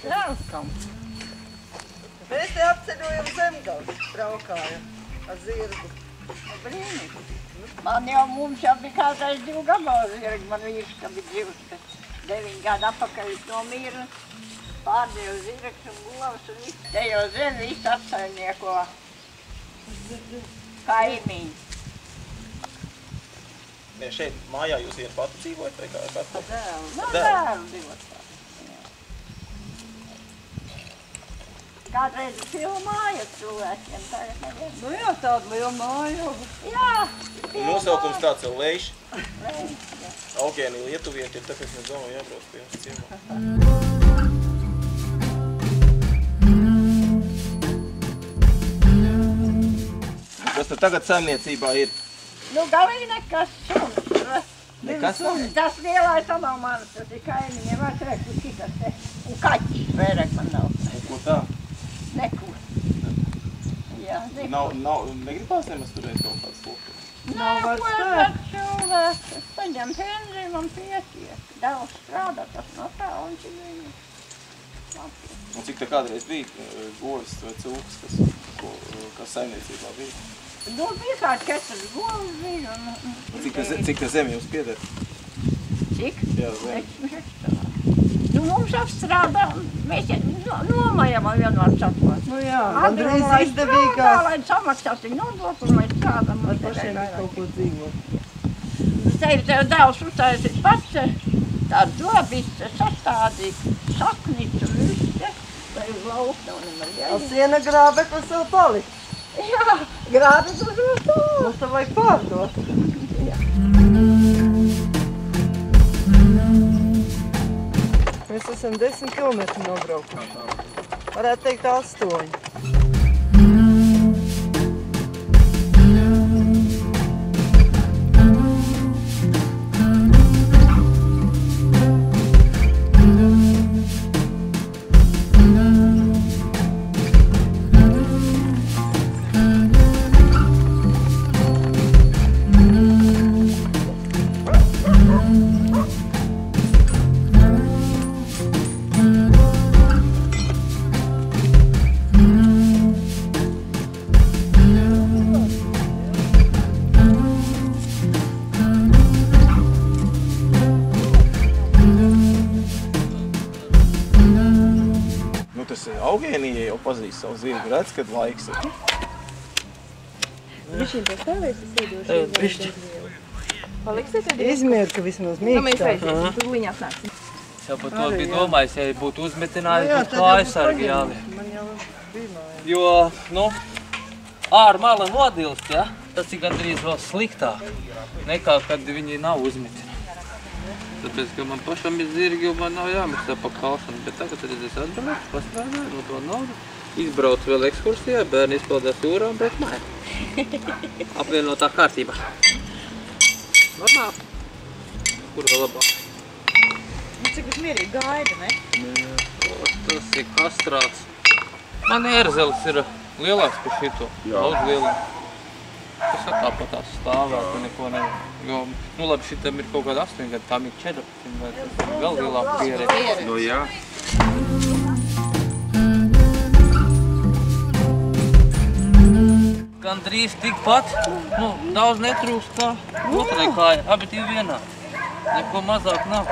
Jāskam. Mēs te apceļojam Zemgals, braukājam ar zirgu. Brīnīgi. Man jau mums jau bija kādreiz 2 gabalu zirgi, man vīrs, ka bija dzīvs, bet 9 gadu atpakaļ nomīra, pārdēju zirgs un govs un viss. Te jau zem viss atsaimnieko kaimiņi. Ne, šeit mājā jūs vien pati dzīvojat vai kā? Dēlu. No, dēlu dzīvot tā. Kādreiz bija māja cilvēkiem, tagad neviens. Nu jā, tāda liela māja. Jā. Nosaukums tāds jau Leiši. Leiši, jā. Augēnija lietuvieti, tāpēc mēs domājam jābrauc pie jums ciemā. Kas tad tagad saimniecībā ir? Nu, galīgi nekas suns. Nekas? Tas lielais tā nav manas, tas ir kaimiņiem, es reku šitas te. Un kaķis vērek man nav. Un ko tā? Neko. Jā, neko. Negribās nemaz turēt kaut kāds lūk? Nav vairs tāds cilvēks. Es paņem pensiju, man pietiek. Daudz strādā, tas no tā, un cik viņi. Un cik te kādreiz bija govis vai cūkas, kas saimniecībā bija? Nu, bija kāds ketras govs bija un... Cik te zemi jums pieder? Cik? Jā, zemi. Nu, mums apstrādā, mēs nomājam vienmēr sapot. Nu jā, gandrīz izdevīgāk. Lai samaksāsim nodokli, mēs strādām. Ar pašiem ir kaut ko dzīvot. Tev dēls uztaisīt pats, tādu dobisti sastādīt, saknicu, viss, lai uz lauku nav nemaz jāiet. Siena grābekla sev palikt. Jā, grābeklis uz to. Mums te vajag pārdot. Jā. Mēs esam 10 kilometri nobraukuši. Varētu teikt 8. Augēnija jau pazīst savu zirgu, redz, kad laiks ir. Višķiņ pastāvēs, es iedošu. Višķi. Paliksiet tad? Izmēr, ka vismaz mīkstāk. Nu, mēs aiziesim, tur liņās nāksim. Es jau par to biju domājis, ja būtu uzmetinājuši, būtu klājasargi jāliek. Man jau bija māja. Jo, nu, ār mala nodilst, ja? Tas ir gandrīz vēl sliktāk, nekā, kad viņi nav uzmetināti. Tāpēc, ka man pašam ir zirgi, un man nav jāmaksā pa kalšanu, bet tagad es atbraucu, pastrādāju no to naudu. Izbraucu vēl ekskursijā, bērni izpildās jūrā, bet nē. Apvienotā kārtībā. Normāli. Kur vēl labāk? Nu, cik uz mierīgi gaida, ne? Tas ir kastrāts. Man ērzelis ir lielāks par šito, daudz lielāk. Tas jau tāpatās stāvēt, un neko nevar. Jo, nu labi, šitam ir kaut kāda 8 gadi, tam ir 14, vai tas ir vēl lielāka pieredze. Nu jā. Gandrīz tikpat, nu, daudz netrūkst kā otrai kāja, abi divi vienādi. Neko mazāk nav.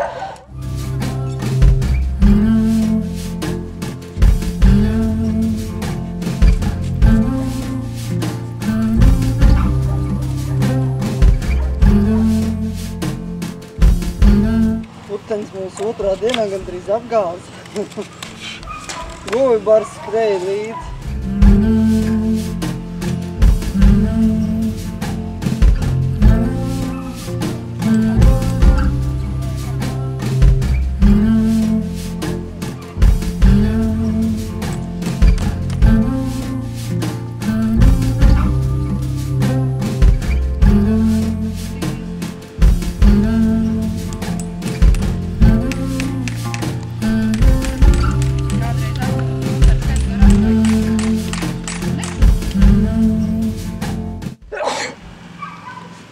Putenis mūs otrā dienā gandrīz apgāza. Govi bars skrēja līdzi.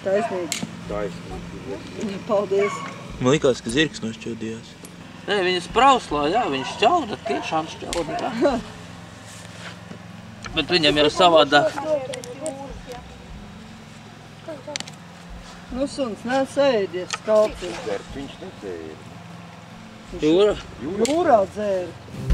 Taisnīgi. Paldies. Man likās, ka zirgs nošķodījās. Nē, viņas prauslā, jā, viņas šķauda, tiešām šķauda, jā. Bet viņam jau savādāk. Nu, suns nesēdies skalcīt. Viņš netēja. Jūra? Jūrā dzēra.